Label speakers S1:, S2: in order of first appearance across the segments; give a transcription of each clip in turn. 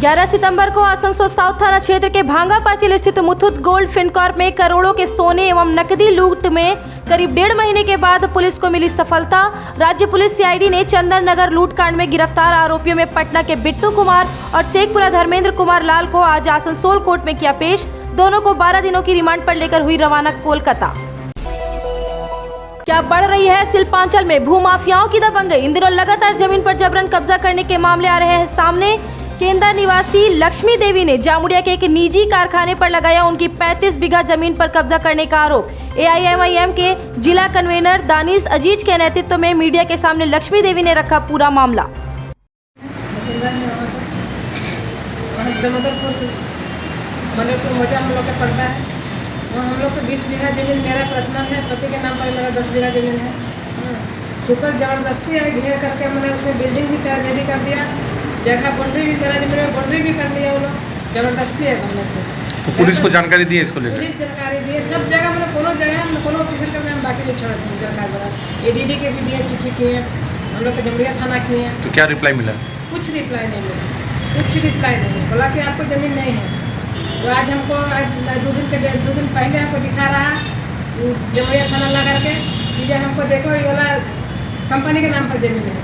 S1: 11 सितंबर को आसनसोल साउथ थाना क्षेत्र के भांगा पाचिल स्थित मुथूट गोल्ड फिनकॉर्प में करोड़ों के सोने एवं नकदी लूट में करीब 1.5 महीने के बाद पुलिस को मिली सफलता। राज्य पुलिस सीआईडी ने चंदन नगर लूटकांड में गिरफ्तार आरोपियों में पटना के बिट्टू कुमार और शेखपुरा धर्मेंद्र कुमार लाल को आज आसनसोल कोर्ट में किया पेश। दोनों को 12 दिनों की रिमांड पर लेकर हुई रवाना कोलकाता। क्या बढ़ रही है शिल्पांचल में भूमाफियाओं की दबंगई। इन दिनों लगातार जमीन पर जबरन कब्जा करने के मामले आ रहे हैं सामने। केंदा निवासी लक्ष्मी देवी ने जामुड़िया के एक निजी कारखाने पर लगाया उनकी 35 बीघा जमीन पर कब्जा करने का आरोप। AIMIM के जिला कन्वेनर दानिश अजीज के नेतृत्व में मीडिया के सामने लक्ष्मी देवी ने रखा पूरा मामला।
S2: मलेरपुर मौजा हम लोग का पड़ता है। वहाँ हम लोग को 20 बीघा ज़मीन मेरा पर्सनल है, पति के नाम पर मेरा 10 बीघा ज़मीन है। सुपर ज़बरदस्ती है, घेर करके मैंने उसमें बिल्डिंग भी तैयार रेडी कर दिया, जगह बाउंड्री भी मेरा ज़मीन में बाउंड्री भी कर लिया। वो लोग ज़बरदस्ती है हमने से।
S3: तो पुलिस को जानकारी दी है इसको लेकर?
S2: पुलिस जानकारी दी है, सब जगह मैंने कोनो जगह हम कोनो ऑफिसर का नाम बाकी नहीं छोड़ा जानकारी दिया। ADD के भी दिए, चिट्ठी किए, हम लोग के जमुड़िया थाना किए।
S3: तो क्या रिप्लाई मिला?
S2: कुछ रिप्लाई नहीं मिला, कुछ रिप्लाई नहीं। बोला कि आपको ज़मीन नहीं है। तो आज हमको 2 दिन पहले हमको दिखा रहा जमुड़िया थाना लगा के कि जब हमको देखो ये वाला कंपनी के नाम पर ज़मीन है,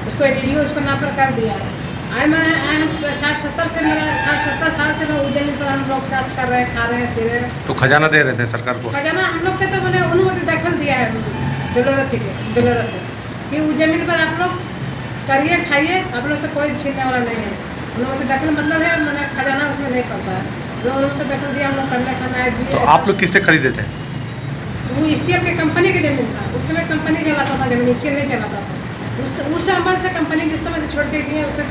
S2: उसको ADD उसको नाम पर कर दिया। मैंने 60-70 साल से मैं उस जमीन पर हम लोग चाष कर रहे हैं, खा रहे हैं, पी रहे हैं।
S3: तो खजाना दे रहे थे सरकार को? खजाना
S2: हम लोग के तो मैंने अनुमति दाखिल दिया है बेलोरा से कि उस जमीन पर आप लोग करिए, खाइए, आप लोग से कोई छीनने वाला नहीं है। अनुमति दाखिल मतलब है मैंने खजाना उसमें नहीं पड़ता है। जो अनुमति दाखिल दिया हम लोग करने खाना दिए।
S3: तो आप लोग किससे खरीदे थे?
S2: वो ECL के कंपनी की ज़मीन था। उस समय कंपनी चलाता था ज़मीन, ECL नहीं चलाता था। उस अमल से कंपनी जिस समय से छोड़ के गई है उससे।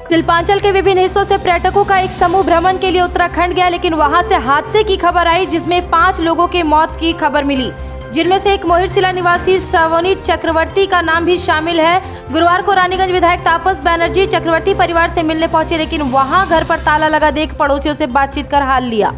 S1: शिल्पांचल के विभिन्न हिस्सों से पर्यटकों का एक समूह भ्रमण के लिए उत्तराखंड गया, लेकिन वहां से हादसे की खबर आई जिसमें 5 लोगों के मौत की खबर मिली, जिनमें से एक मोहिरसिला निवासी श्रावणी चक्रवर्ती का नाम भी शामिल है। गुरुवार को रानीगंज विधायक तापस बनर्जी चक्रवर्ती परिवार से मिलने पहुंचे, लेकिन वहां घर पर ताला लगा देख पड़ोसियों से बातचीत कर हाल लिया।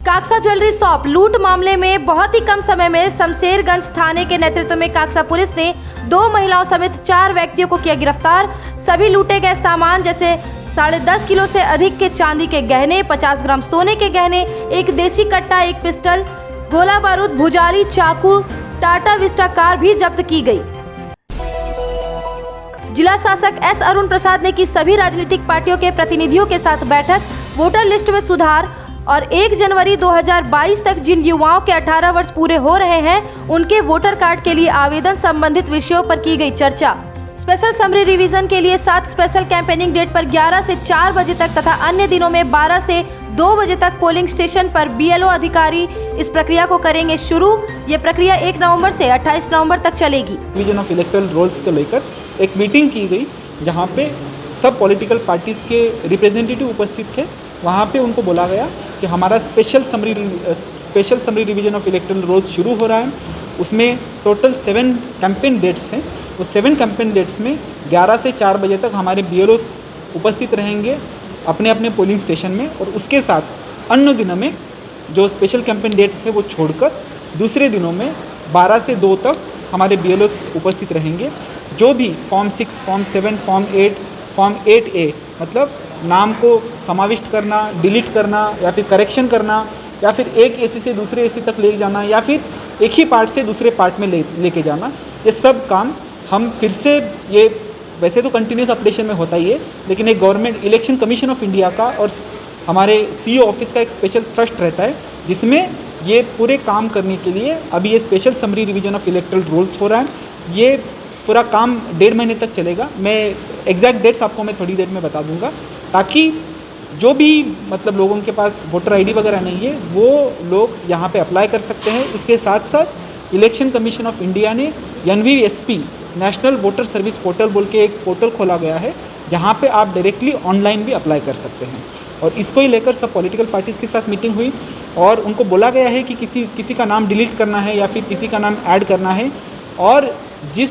S1: काक्सा ज्वेलरी शॉप लूट मामले में बहुत ही कम समय में शमशेरगंज थाने के नेतृत्व में काक्सा पुलिस ने 2 महिलाओं समेत 4 व्यक्तियों को किया गिरफ्तार। सभी लूटे गए सामान जैसे 10.5 किलो से अधिक के चांदी के गहने, 50 ग्राम सोने के गहने, एक देसी कट्टा, एक पिस्टल, गोला बारूद, भुजाली, चाकू, टाटा विस्टा कार भी जब्त की गई। जिला शासक S अरुण प्रसाद ने की सभी राजनीतिक पार्टियों के प्रतिनिधियों के साथ बैठक। वोटर लिस्ट में सुधार और 1 जनवरी 2022 तक जिन युवाओं के 18 वर्ष पूरे हो रहे हैं उनके वोटर कार्ड के लिए आवेदन संबंधित विषयों पर की गई चर्चा। स्पेशल समरी रिवीजन के लिए 7 स्पेशल कैंपेनिंग डेट पर 11 से 4 बजे तक तथा अन्य दिनों में 12 से 2 बजे तक पोलिंग स्टेशन पर BLO अधिकारी इस प्रक्रिया को करेंगे शुरू। ये प्रक्रिया 1 नवंबर से 28 नवंबर तक चलेगी।
S4: डिवीजन ऑफ इलेक्टोरल रोल्स को लेकर एक मीटिंग की गई जहाँ पे सब पॉलिटिकल पार्टीज़ के रिप्रेजेंटेटिव उपस्थित थे। वहाँ पे उनको बोला गया कि हमारा special summary revision of electoral rolls शुरू हो रहा है। उसमें टोटल 7 कैंपेन डेट्स हैं। उस 7 कैंपेन डेट्स में 11 से 4 बजे तक हमारे BLOs उपस्थित रहेंगे अपने अपने पोलिंग स्टेशन में, और उसके साथ अन्य दिनों में जो स्पेशल कैंपेन डेट्स है वो छोड़कर दूसरे दिनों में 12 से 2 तक हमारे BLOs उपस्थित रहेंगे। जो भी form 6, form 7, form 8, form 8A मतलब नाम को समाविष्ट करना, डिलीट करना या फिर करेक्शन करना या फिर एक AC से दूसरे AC तक ले जाना या फिर एक ही पार्ट से दूसरे पार्ट में लेके जाना, ये सब काम हम फिर से, ये वैसे तो कंटिन्यूस ऑपरेशन में होता ही है, लेकिन एक government election commission of India का और हमारे CO ऑफिस का एक स्पेशल ट्रस्ट रहता है जिसमें ये पूरे काम करने के लिए अभी ये special summary revision of electoral rolls हो रहा है। ये पूरा काम 1.5 महीने तक चलेगा। मैं एग्जैक्ट डेट्स आपको मैं थोड़ी देर में बता दूंगा, ताकि जो भी मतलब लोगों के पास वोटर ID वगैरह नहीं है वो लोग यहाँ पे अप्लाई कर सकते हैं। इसके साथ साथ इलेक्शन कमीशन ऑफ इंडिया ने NVSP national voter service portal बोल के एक पोर्टल खोला गया है जहाँ पे आप डायरेक्टली ऑनलाइन भी अप्लाई कर सकते हैं। और इसको ही लेकर सब पॉलिटिकल पार्टीज़ के साथ मीटिंग हुई और उनको बोला गया है कि किसी का नाम डिलीट करना है या फिर किसी का नाम ऐड करना है, और जिस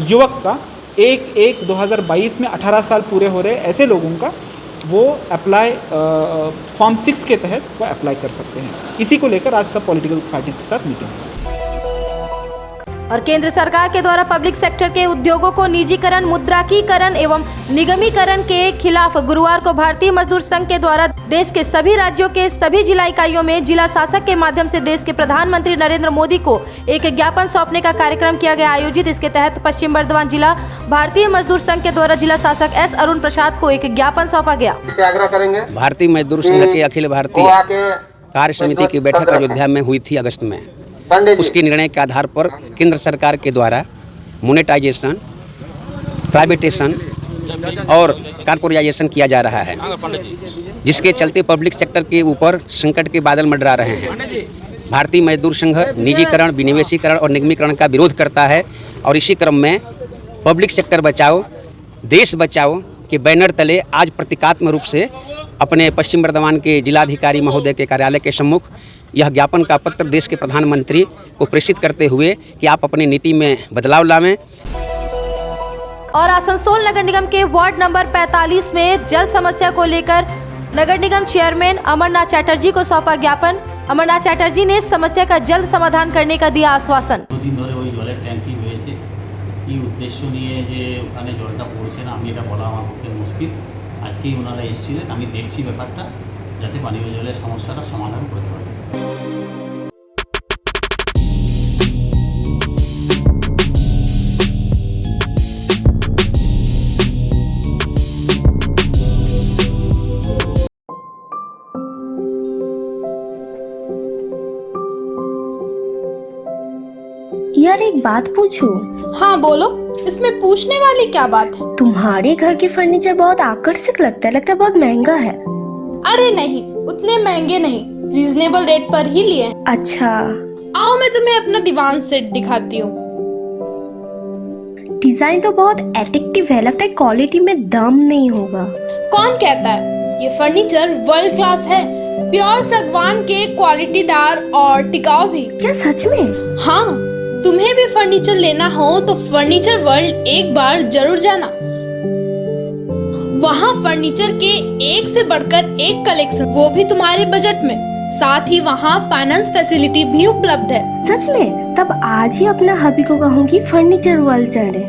S4: युवक का 1/1/2022 में 18 साल पूरे हो रहे ऐसे लोगों का वो अप्लाई फॉर्म 6 के तहत वो अप्लाई कर सकते हैं। इसी को लेकर आज सब पॉलिटिकल पार्टीज के साथ मीटिंग हुई।
S1: और केंद्र सरकार के द्वारा पब्लिक सेक्टर के उद्योगों को निजीकरण, मुद्राकीकरण एवं निगमीकरण के खिलाफ गुरुवार को भारतीय मजदूर संघ के द्वारा देश के सभी राज्यों के सभी जिला इकाइयों में जिला शासक के माध्यम से देश के प्रधानमंत्री नरेंद्र मोदी को एक ज्ञापन सौंपने का कार्यक्रम किया गया आयोजित। इसके तहत पश्चिम बर्धमान जिला भारतीय मजदूर संघ के द्वारा जिला शासक एस अरुण प्रसाद को एक ज्ञापन सौंपा गया।
S5: आग्रह करेंगे
S6: भारतीय मजदूर संघ की अखिल भारतीय कार्य समिति की बैठक अयोध्या में हुई थी अगस्त में। उसके निर्णय के आधार पर केंद्र सरकार के द्वारा मोनेटाइजेशन, प्राइवेटेशन और कॉर्पोरेटाइजेशन किया जा रहा है, जिसके चलते पब्लिक सेक्टर के ऊपर संकट के बादल मंडरा रहे हैं। भारतीय मजदूर संघ निजीकरण, विनिवेशीकरण और निगमीकरण का विरोध करता है और इसी क्रम में पब्लिक सेक्टर बचाओ देश बचाओ के बैनर तले आज प्रतीकात्मक रूप से अपने पश्चिम बर्धमान के जिलाधिकारी महोदय के कार्यालय के सम्मुख यह ज्ञापन का पत्र देश के प्रधानमंत्री को प्रेषित करते हुए कि आप अपनी नीति में बदलाव लावें।
S1: और आसनसोल नगर निगम के वार्ड नंबर 45 में जल समस्या को लेकर नगर निगम चेयरमैन अमरनाथ चैटर्जी को सौंपा ज्ञापन। अमरनाथ चैटर्जी ने समस्या का जल्द समाधान करने का दिया आश्वासन।
S7: দুদিন ধরে ওই জলের ট্যাঙ্কি হয়েছে, কি উদ্দেশ্য নিয়ে যে ওখানে জলটা পড়ছে না আমি এটা বলা আমার পক্ষে মুশকিল। আজকেই ওনারা এসেছিলেন, আমি দেখছি ব্যাপারটা যাতে পানীয় জলের সমস্যাটা সমাধান করতে পারে।
S8: यार एक बात पूछूं?
S9: हाँ बोलो, इसमें पूछने वाली क्या बात है?
S8: तुम्हारे घर के फर्नीचर बहुत आकर्षक लगता है बहुत महंगा है।
S9: अरे नहीं, उतने महंगे नहीं, रीजनेबल रेट पर ही लिए हैं।
S8: अच्छा,
S9: आओ मैं तुम्हें अपना दीवान सेट दिखाती हूँ।
S8: डिजाइन तो बहुत एट्रैक्टिव है, लगता है क्वालिटी में दम नहीं होगा।
S9: कौन कहता है? ये फर्नीचर वर्ल्ड क्लास है, प्योर सागवान के, क्वालिटीदार और टिकाऊ भी।
S8: क्या सच में?
S9: हाँ, तुम्हें भी फर्नीचर लेना हो तो फर्नीचर वर्ल्ड एक बार जरूर जाना। वहाँ फर्नीचर के एक से बढ़कर एक कलेक्शन, वो भी तुम्हारे बजट में। साथ ही वहाँ फाइनेंस फैसिलिटी भी उपलब्ध है।
S8: सच में? तब आज ही अपना हबी को कहूँगी फर्नीचर वर्ल्ड चढ़े।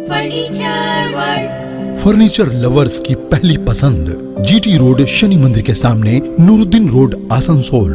S9: फर्नीचर वर्ल्ड,
S10: फर्नीचर लवर्स की पहली पसंद, जीटी रोड शनि मंदिर के सामने, नूरुद्दीन रोड, आसनसोल।